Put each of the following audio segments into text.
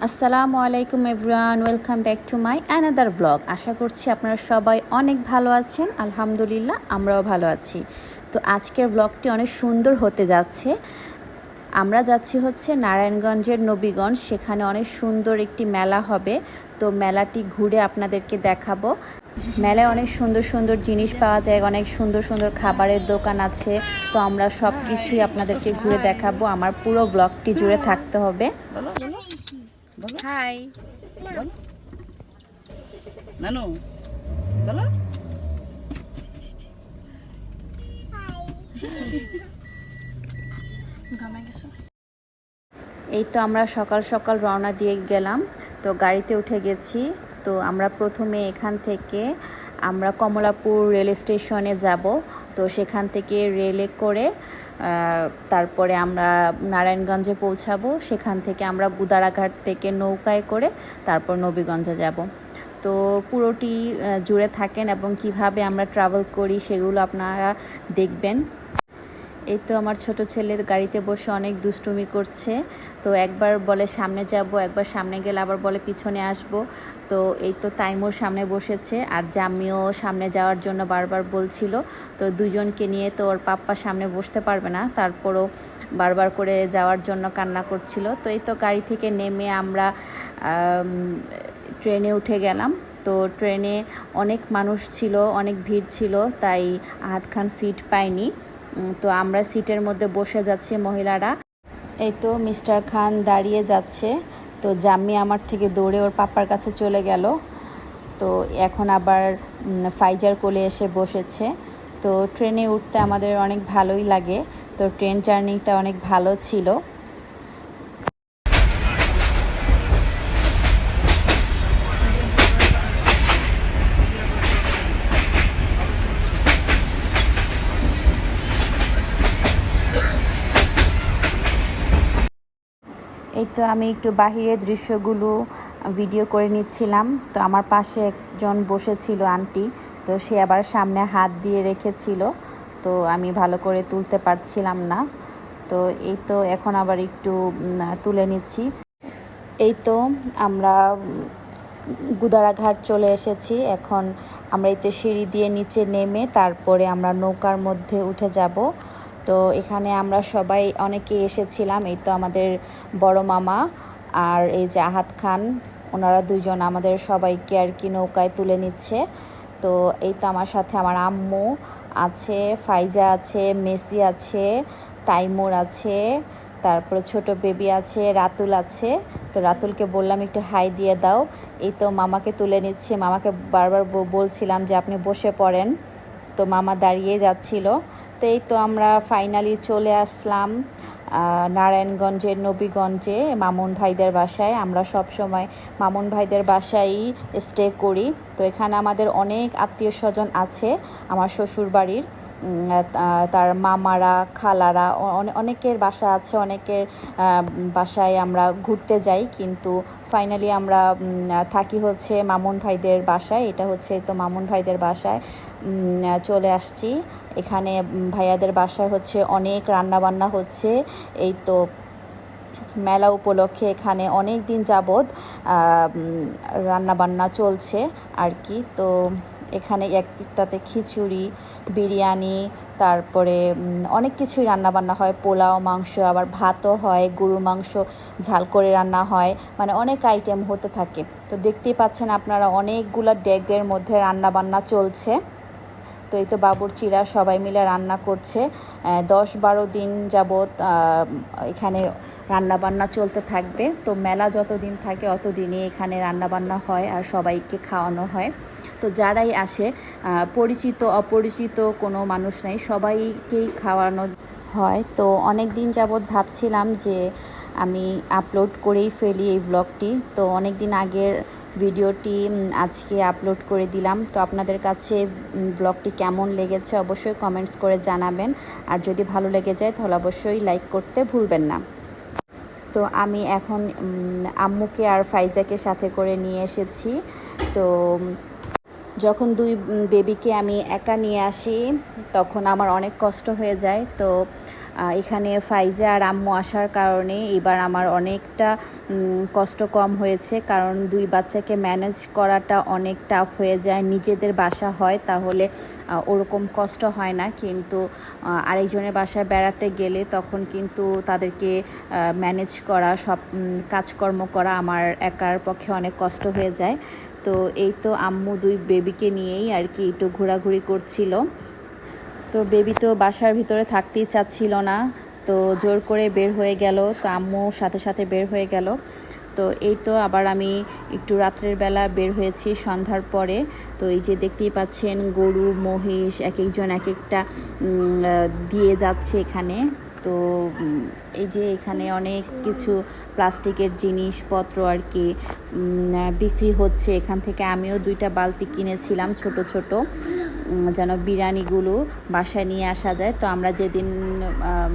আসসালামু আলাইকুম everyone, welcome back to my another blog. আশা করছি আপনারা সবাই অনেক ভালো আছেন। আলহামদুলিল্লাহ, আমরাও ভালো আছি। তো আজকের ব্লগটি অনেক সুন্দর হতে যাচ্ছে। আমরা যাচ্ছি হচ্ছে নারায়ণগঞ্জের নবীগঞ্জ, সেখানে অনেক সুন্দর একটি মেলা হবে। তো মেলাটি ঘুরে আপনাদেরকে দেখাবো। মেলায় অনেক সুন্দর সুন্দর জিনিস পাওয়া যায়, অনেক সুন্দর সুন্দর খাবারের দোকান আছে। তো আমরা সব কিছুই আপনাদেরকে ঘুরে দেখাবো। আমার পুরো ব্লগটি জুড়ে থাকতে হবে। হাই নানু বলো। এই তো আমরা সকাল সকাল রওনা দিয়ে গেলাম। তো গাড়িতে উঠে গেছি। তো আমরা প্রথমে এখান থেকে আমরা কমলাপুর রেল স্টেশনে যাব। তো সেখান থেকে রেলে করে তারপরে আমরা নারায়ণগঞ্জে পৌঁছাবো। সেখান থেকে আমরা গুদারাঘাট থেকে নৌকায় করে তারপর নবীগঞ্জে যাব। তো পুরোটি জুড়ে থাকেন এবং কিভাবে আমরা ট্রাভেল করি সেগুলো আপনারা দেখবেন। এই তো আমার ছোট ছেলে গাড়িতে বসে অনেক দুষ্টুমি করছে। তো একবার বলে সামনে যাব, একবার সামনে গেলে আবার বলে পিছনে আসব। তো এই তো তাইমুর সামনে বসেছে, আর জাম্মিও সামনে যাওয়ার জন্য বারবার বলছিল। তো দুজনকে নিয়ে তো ওর পাপ্পা সামনে বসতে পারবে না, তারপরও বারবার করে যাওয়ার জন্য কান্না করছিল। তো এই তো গাড়ি থেকে নেমে আমরা ট্রেনে উঠে গেলাম। তো ট্রেনে অনেক মানুষ ছিল, অনেক ভিড় ছিল, তাই আহাদ খান সিট পায়নি। তো আমরা সিটের মধ্যে বসে যাচ্ছি মহিলারা। এই তো মিস্টার খান দাঁড়িয়ে যাচ্ছে। তো জাম্মি আমার থেকে দৌড়ে ওর পাপার কাছে চলে গেল। তো এখন আবার ফাইজার কোলে এসে বসেছে। তো ট্রেনে উঠতে আমাদের অনেক ভালোই লাগে। তো ট্রেন জার্নিটা অনেক ভালো ছিল। এই তো আমি একটু বাহিরের দৃশ্যগুলো ভিডিও করে নিচ্ছিলাম। তো আমার পাশে একজন বসেছিল আন্টি। তো সে আবার সামনে হাত দিয়ে রেখেছিল, তো আমি ভালো করে তুলতে পারছিলাম না। তো এই তো এখন আবার একটু তুলে নিচ্ছি। এই তো আমরা গুদারাঘাট চলে এসেছি। এখন আমরা এতে সিঁড়ি দিয়ে নিচে নেমে তারপরে আমরা নৌকার মধ্যে উঠে যাব। তো এখানে আমরা সবাই অনেকে এসেছিলাম। এই তো আমাদের বড় মামা আর এই যে আহাদ খান, ওনারা দুইজন আমাদের সবাইকে আর কি নৌকায় তুলে নিচ্ছে। তো এই তো আমার সাথে আমার আম্মু আছে, ফাইজা আছে, মেসি আছে, তাইমুর আছে, তারপরে ছোট বেবি আছে, রাতুল আছে। তো রাতুলকে বললাম একটু হাই দিয়ে দাও। এই তো মামাকে তুলে নিচ্ছে। মামাকে বারবার বলছিলাম যে আপনি বসে পড়েন। তো মামা দাঁড়িয়ে যাচ্ছিল। তো এই তো আমরা ফাইনালি চলে আসলাম নারায়ণগঞ্জের নবীগঞ্জে মামুন ভাইদের বাসায়। আমরা সব সময় মামুন ভাইদের বাসায়ই স্টে করি। তো এখানে আমাদের অনেক আত্মীয় স্বজন আছে আমার শ্বশুর বাড়ির। তার মামারা, খালারা, অনেকের বাসা আছে, অনেকের বাসায় আমরা ঘুরতে যাই। কিন্তু ফাইনালি আমরা থাকি হচ্ছে মামুন ভাইদের বাসায়। এটা হচ্ছে তো মামুন ভাইদের বাসায় চলে আসছি। এখানে ভাইয়াদের বাসায় হচ্ছে অনেক রান্নাবান্না হচ্ছে। এই তো মেলা উপলক্ষে এখানে অনেক দিন যাবৎ রান্নাবান্না চলছে আর কি। তো এখানে একটাতে খিচুড়ি, বিরিয়ানি, তারপরে অনেক কিছুই রান্নাবান্না হয়, পোলাও, মাংস, আবার ভাতও হয়, গরুর মাংস ঝাল করে রান্না হয়, মানে অনেক আইটেম হতে থাকে। তো দেখতেই পাচ্ছেন আপনারা অনেকগুলো ডেগের মধ্যে রান্নাবান্না চলছে। তো এই তো বাবুর্চিরা সবাই মিলে রান্না করছে। 10-12 দিন যাবৎ এখানে রান্নাবান্না চলতে থাকবে। তো মেলা যতদিন থাকে অতদিনই এখানে রান্নাবান্না হয় আর সবাইকে খাওয়ানো হয়। তো যারাই আসে, পরিচিত অপরিচিত কোনো মানুষ নেই, সবাইকেই খাওয়ানো হয়। তো অনেক দিন যাবৎ ভাবছিলাম যে আমি আপলোড করেই ফেলি এই ব্লগটি। তো অনেক দিন আগের ভিডিওটি আজকে আপলোড করে দিলাম। তো আপনাদের কাছে ব্লগটি কেমন লেগেছে অবশ্যই কমেন্টস করে জানাবেন। আর যদি ভালো লেগে যায় তাহলে অবশ্যই লাইক করতে ভুলবেন না। তো আমি এখন আম্মুকে আর ফাইজাকে সাথে করে নিয়ে এসেছি। তো যখন দুই বেবিকে আমি একা নিয়ে আসি তখন আমার অনেক কষ্ট হয়ে যায়। তো এখানে ফাইজা আর আম্মু আসার কারণে এবার আমার অনেকটা কষ্ট কম হয়েছে, কারণ দুই বাচ্চাকে ম্যানেজ করাটা অনেক টাফ হয়ে যায়। নিজেদের বাসা হয় তাহলে ওরকম কষ্ট হয় না, কিন্তু আরেকজনের বাসায় বেড়াতে গেলে তখন কিন্তু তাদেরকে ম্যানেজ করা, সব কাজকর্ম করা আমার একার পক্ষে অনেক কষ্ট হয়ে যায়। তো এই তো আম্মু দুই বেবিকে নিয়েই আর কি একটু ঘোরাঘুরি করছিল। তো বেবি তো বাসার ভিতরে থাকতেই চাচ্ছিল না, তো জোর করে বের হয়ে গেল, তো আম্মু সাথে সাথে বের হয়ে গেল। তো এই তো আবার আমি একটু রাত্রের বেলা বের হয়েছি সন্ধ্যার পরে। তো এই যে দেখতেই পাচ্ছেন গরু মহিষ এক একজন এক একটা দিয়ে যাচ্ছে এখানে। তো এই যে এখানে অনেক কিছু প্লাস্টিকের জিনিসপত্র আর কি বিক্রি হচ্ছে। এখান থেকে আমিও 2টা বালতি কিনেছিলাম ছোট ছোট, যেন বিরিয়ানিগুলো বাসায় নিয়ে আসা যায়। তো আমরা যেদিন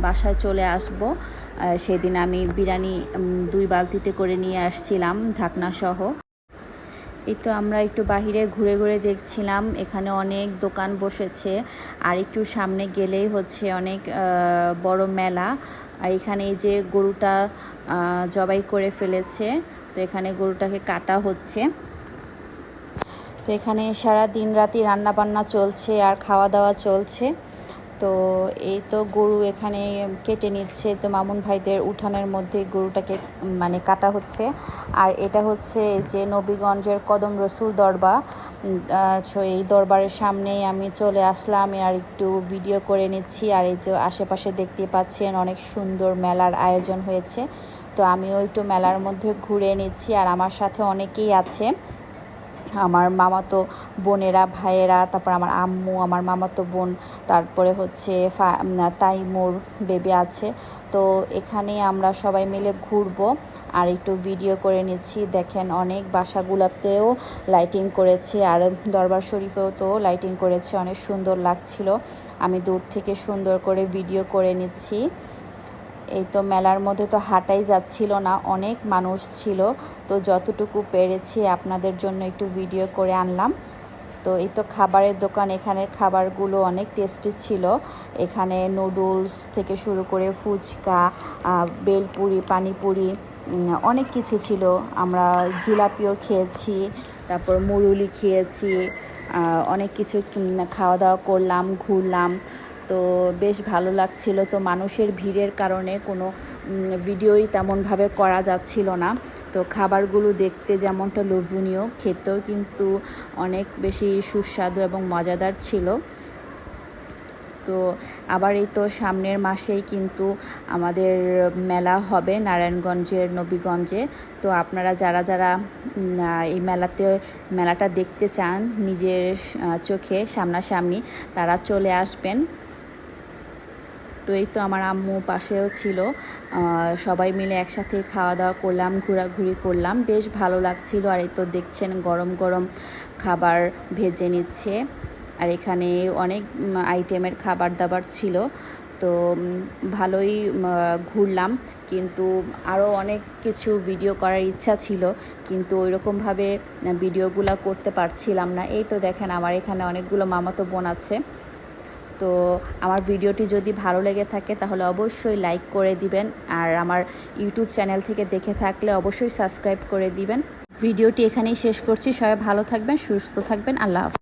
বাসায় চলে আসব সেদিন আমি বিরিয়ানি 2 বালতিতে করে নিয়ে আসছিলাম ঢাকনা সহ। এই তো আমরা একটু বাহিরে ঘুরে ঘুরে দেখছিলাম, এখানে অনেক দোকান বসেছে, আর একটু সামনে গেলেই হচ্ছে অনেক বড় মেলা। আর এখানে এই যে গরুটা জবাই করে ফেলেছে, তো এখানে গরুটাকে কাটা হচ্ছে। তো এখানে সারা দিন রাতি রান্না বান্না চলছে আর খাওয়া দাওয়া চলছে। তো এই তো গরু এখানে কেটে নিচ্ছে, তো মামুন ভাইদের উঠানের মধ্যে গরুটাকে মানে কাটা হচ্ছে। আর এটা হচ্ছে যে নবীগঞ্জের কদম রসুল দরবার। এই দরবারের সামনেই আমি চলে আসলাম আর একটু ভিডিও করে নিচ্ছি। আর এই যে আশেপাশে দেখতে পাচ্ছেন অনেক সুন্দর মেলার আয়োজন হয়েছে, তো আমিও একটু মেলার মধ্যে ঘুরে নিচ্ছি। আর আমার সাথে অনেকেই আছে, আমার মামাতো বোনেরা, ভাইয়েরা, তারপর আমার আম্মু, আমার মামাতো বোন, তারপরে হচ্ছে তাইমুর বেবি আছে। তো এখানে আমরা সবাই মিলে ঘুরবো আর একটু ভিডিও করে নিচ্ছি। দেখেন অনেক বাসাগুলোতেও লাইটিং করেছে, আর দরবার শরীফেও তো লাইটিং করেছে, অনেক সুন্দর লাগছিল। আমি দূর থেকে সুন্দর করে ভিডিও করে নিচ্ছি। এই তো মেলার মধ্যে তো হাঁটাই যাচ্ছিল না, অনেক মানুষ ছিল, তো যতটুকু পেরেছি আপনাদের জন্য একটু ভিডিও করে আনলাম। তো এই তো খাবারের দোকান, এখানের খাবারগুলো অনেক টেস্টি ছিল। এখানে নুডলস থেকে শুরু করে ফুচকা, বেলপুরি, পানিপুরি, অনেক কিছু ছিল। আমরা জিলাপিও খেয়েছি, তারপর মুরুলি খেয়েছি, অনেক কিছু খাওয়া দাওয়া করলাম, ঘুরলাম। তো বেশ ভালো লাগছিল। তো মানুষের ভিড়ের কারণে কোনো ভিডিওই তেমনভাবে করা যাচ্ছিল না। তো খাবারগুলো দেখতে যেমনটা লোভনীয়, খেতেও কিন্তু অনেক বেশি সুস্বাদু এবং মজাদার ছিল। তো আবার এই তো সামনের মাসেই কিন্তু আমাদের মেলা হবে নারায়ণগঞ্জের নবীগঞ্জে। তো আপনারা যারা যারা এই মেলাটা দেখতে চান নিজের চোখে সামনাসামনি, তারা চলে আসবেন। তো এই তো আমার আম্মু পাশেও ছিল, সবাই মিলে একসাথে খাওয়া দাওয়া করলাম, ঘোরাঘুরি করলাম, বেশ ভালো লাগছিল। আর এই তো দেখছেন গরম গরম খাবার ভেজে নিচ্ছে, আর এখানে অনেক আইটেমের খাবার দাবার ছিল। তো ভালোই ঘুরলাম, কিন্তু আরও অনেক কিছু ভিডিও করার ইচ্ছা ছিল, কিন্তু ওইরকমভাবে ভিডিওগুলো করতে পারছিলাম না। এই তো দেখেন আমার এখানে অনেকগুলো মামাতো বোন আছে। তো আমার ভিডিওটি যদি ভালো লেগে থাকে তাহলে অবশ্যই লাইক করে দিবেন, আর আমার ইউটিউব চ্যানেল থেকে দেখে থাকলে অবশ্যই সাবস্ক্রাইব করে দিবেন। ভিডিওটি এখানেই শেষ করছি। সবাই ভালো থাকবেন, সুস্থ থাকবেন। আল্লাহ হাফেজ।